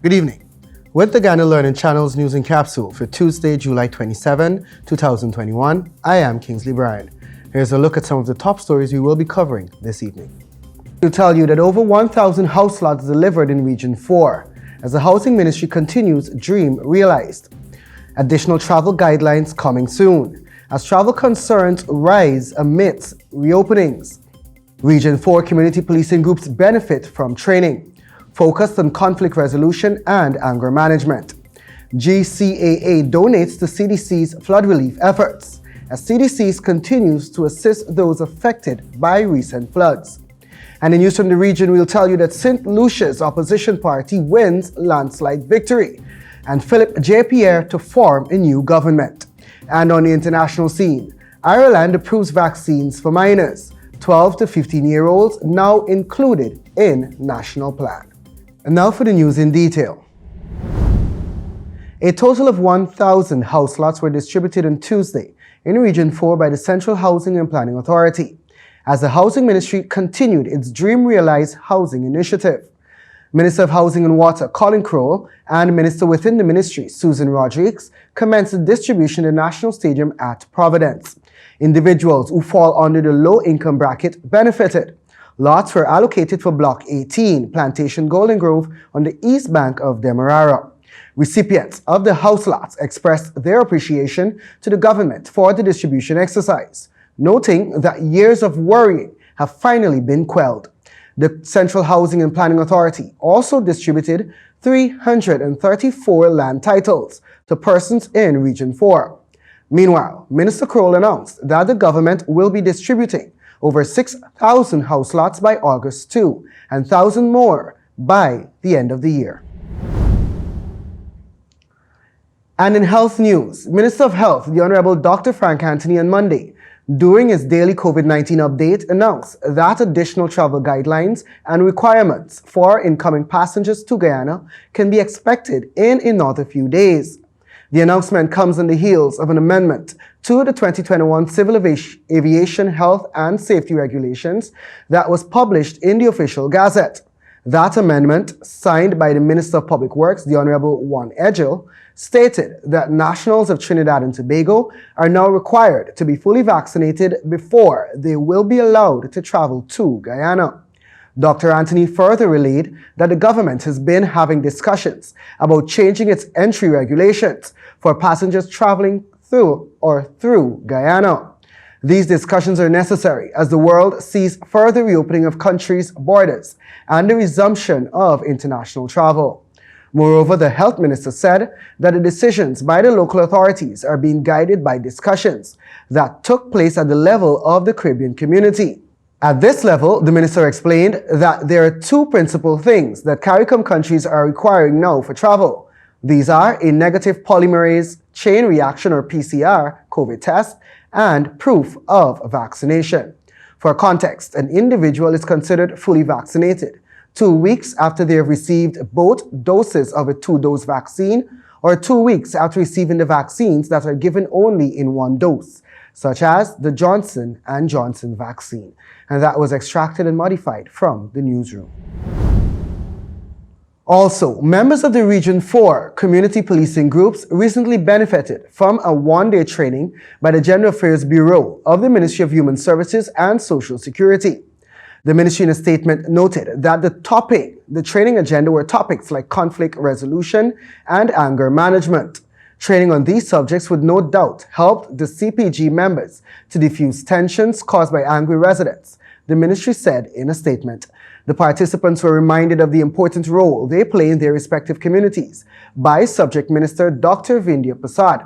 Good evening. With the Ghana Learning Channel's news and capsule for Tuesday, July 27, 2021, I am Kingsley Bryan. Here's a look at some of the top stories we will be covering this evening. We'll tell you that over 1,000 house lots delivered in Region 4 as the Housing Ministry continues Dream Realized. Additional travel guidelines coming soon as travel concerns rise amidst reopenings. Region 4 community policing groups benefit from training focused on conflict resolution and anger management. GCAA donates to CDC's flood relief efforts as CDC continues to assist those affected by recent floods. And in news from the region, we'll tell you that St. Lucia's opposition party wins landslide victory and Philip J. Pierre to form a new government. And on the international scene, Ireland approves vaccines for minors, 12 to 15-year-olds now included in national plan. And now for the news in detail. A total of 1,000 house lots were distributed on Tuesday in Region 4 by the Central Housing and Planning Authority as the Housing Ministry continued its Dream Realized housing initiative. Minister of Housing and Water Colin Crowell and Minister within the ministry Susan Rodriguez commenced the distribution in the National Stadium at Providence. Individuals who fall under the low-income bracket benefited. Lots were allocated for Block 18, Plantation Golden Grove, on the east bank of Demerara. Recipients of the house lots expressed their appreciation to the government for the distribution exercise, noting that years of worrying have finally been quelled. The Central Housing and Planning Authority also distributed 334 land titles to persons in Region 4. Meanwhile, Minister Crowell announced that the government will be distributing over 6,000 house lots by August 2 and 1,000 more by the end of the year. And in health news, Minister of Health, the Honorable Dr. Frank Anthony on Monday, during his daily COVID-19 update, announced that additional travel guidelines and requirements for incoming passengers to Guyana can be expected in another few days. The announcement comes on the heels of an amendment to the 2021 Civil Aviation Health and Safety Regulations that was published in the Official Gazette. That amendment, signed by the Minister of Public Works, the Honorable Juan Edgel, stated that nationals of Trinidad and Tobago are now required to be fully vaccinated before they will be allowed to travel to Guyana. Dr. Anthony further relayed that the government has been having discussions about changing its entry regulations for passengers traveling through Guyana. These discussions are necessary as the world sees further reopening of countries' borders and the resumption of international travel. Moreover, the health minister said that the decisions by the local authorities are being guided by discussions that took place at the level of the Caribbean community. At this level, the minister explained that there are two principal things that CARICOM countries are requiring now for travel. These are a negative polymerase chain reaction or PCR COVID test and proof of vaccination. For context, an individual is considered fully vaccinated 2 weeks after they have received both doses of a 2-dose vaccine or 2 weeks after receiving the vaccines that are given only in 1 dose, such as the Johnson & Johnson vaccine. And that was extracted and modified from the newsroom. Also, members of the Region 4 community policing groups recently benefited from a 1-day training by the Gender Affairs Bureau of the Ministry of Human Services and Social Security. The ministry in a statement noted that the training agenda were topics like conflict resolution and anger management. Training on these subjects would no doubt help the CPG members to diffuse tensions caused by angry residents, the ministry said in a statement. The participants were reminded of the important role they play in their respective communities by Subject Minister Dr. Vindhya Prasad.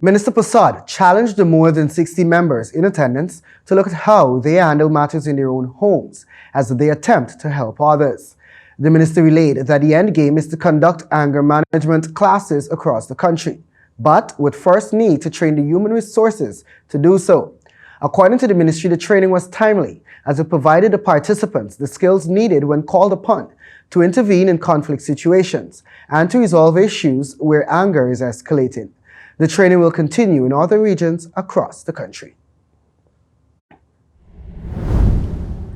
Minister Prasad challenged the more than 60 members in attendance to look at how they handle matters in their own homes as they attempt to help others. The minister relayed that the end game is to conduct anger management classes across the country, but would first need to train the human resources to do so. According to the ministry, the training was timely as it provided the participants the skills needed when called upon to intervene in conflict situations and to resolve issues where anger is escalating. The training will continue in other regions across the country.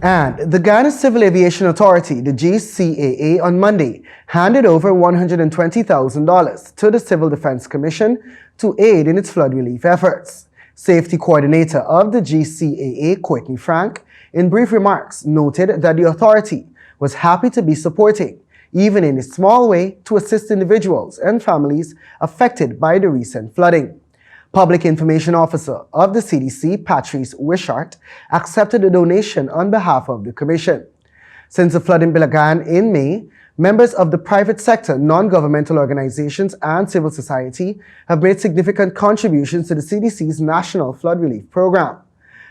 And the Ghana Civil Aviation Authority, the GCAA, on Monday handed over $120,000 to the Civil Defense Commission to aid in its flood relief efforts. Safety coordinator of the GCAA, Courtney Frank, in brief remarks noted that the authority was happy to be supporting, even in a small way, to assist individuals and families affected by the recent flooding. Public Information Officer of the CDC, Patrice Wishart, accepted the donation on behalf of the Commission. Since the flooding began in May, members of the private sector, non-governmental organizations, and civil society have made significant contributions to the CDC's National Flood Relief Program.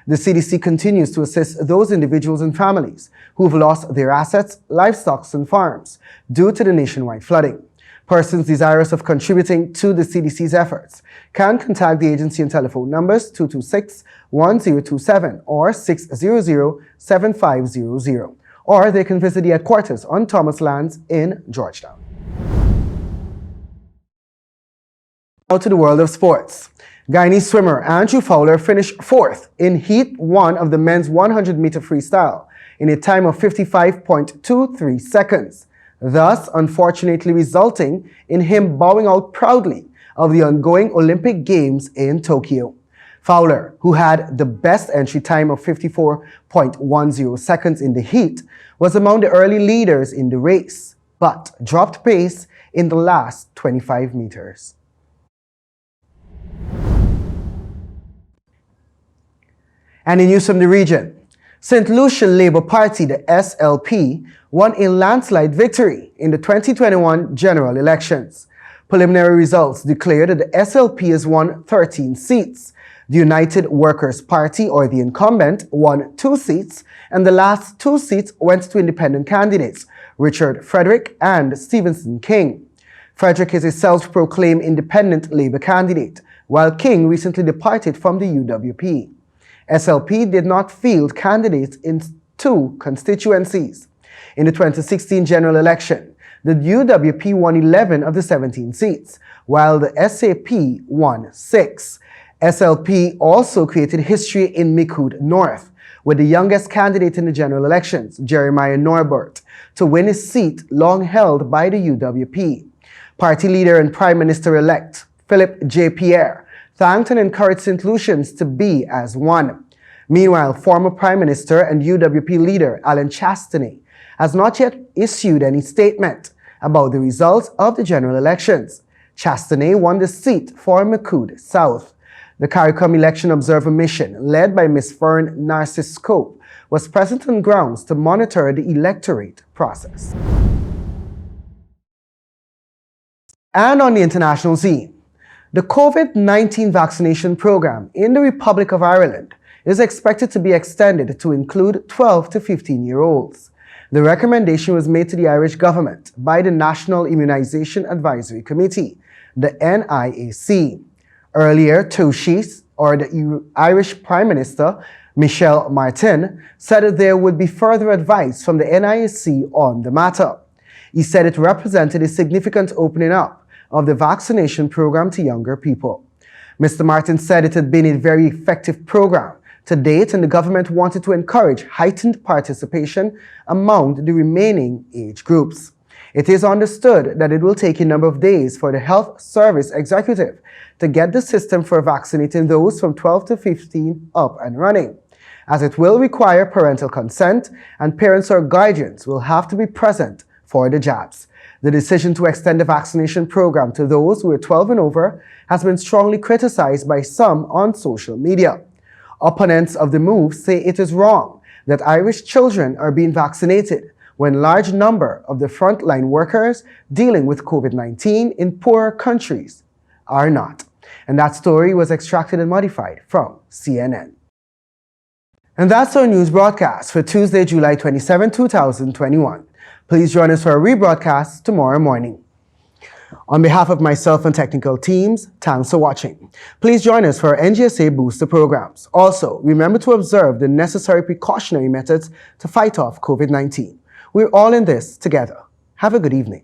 The CDC continues to assist those individuals and families who have lost their assets, livestock, and farms due to the nationwide flooding. Persons desirous of contributing to the CDC's efforts can contact the agency on telephone numbers 226-1027 or 600-7500, or they can visit the headquarters on Thomas Lands in Georgetown. Now to the world of sports. Guyanese swimmer Andrew Fowler finished fourth in Heat 1 of the men's 100-meter freestyle in a time of 55.23 seconds. Thus, unfortunately resulting in him bowing out proudly of the ongoing Olympic Games in Tokyo. Fowler, who had the best entry time of 54.10 seconds in the heat, was among the early leaders in the race, but dropped pace in the last 25 meters. And in news from the region, St. Lucia Labour Party, the SLP, won a landslide victory in the 2021 general elections. Preliminary results declared that the SLP has won 13 seats. The United Workers' Party, or the incumbent, won 2 seats, and the last 2 seats went to independent candidates, Richard Frederick and Stevenson King. Frederick is a self-proclaimed independent Labour candidate, while King recently departed from the UWP. SLP did not field candidates in 2 constituencies. In the 2016 general election, the UWP won 11 of the 17 seats, while the SAP won 6. SLP also created history in Micoud North, with the youngest candidate in the general elections, Jeremiah Norbert, to win a seat long held by the UWP. Party leader and Prime Minister-elect Philip J. Pierre thanked and encouraged St. Lucians to be as one. Meanwhile, former Prime Minister and UWP leader Alan Chastanet has not yet issued any statement about the results of the general elections. Chastanet won the seat for Micoud South. The CARICOM Election Observer Mission, led by Ms. Fern Narciscope, was present on grounds to monitor the electorate process. And on the international scene, the COVID-19 vaccination program in the Republic of Ireland is expected to be extended to include 12 to 15-year-olds. The recommendation was made to the Irish government by the National Immunization Advisory Committee, the NIAC. Earlier, Taoiseach, or the Irish Prime Minister, Michel Martin, said that there would be further advice from the NIAC on the matter. He said it represented a significant opening up of the vaccination program to younger people. Mr. Martin said it had been a very effective program to date, and the government wanted to encourage heightened participation among the remaining age groups. It is understood that it will take a number of days for the Health Service Executive to get the system for vaccinating those from 12 to 15 up and running, as it will require parental consent and parents or guardians will have to be present for the jabs. The decision to extend the vaccination program to those who are 12 and over has been strongly criticized by some on social media. Opponents of the move say it is wrong that Irish children are being vaccinated when large number of the frontline workers dealing with COVID-19 in poorer countries are not. And that story was extracted and modified from CNN. And that's our news broadcast for Tuesday, July 27, 2021. Please join us for a rebroadcast tomorrow morning. On behalf of myself and technical teams, thanks for watching. Please join us for our NGSA booster programs. Also, remember to observe the necessary precautionary methods to fight off COVID-19. We're all in this together. Have a good evening.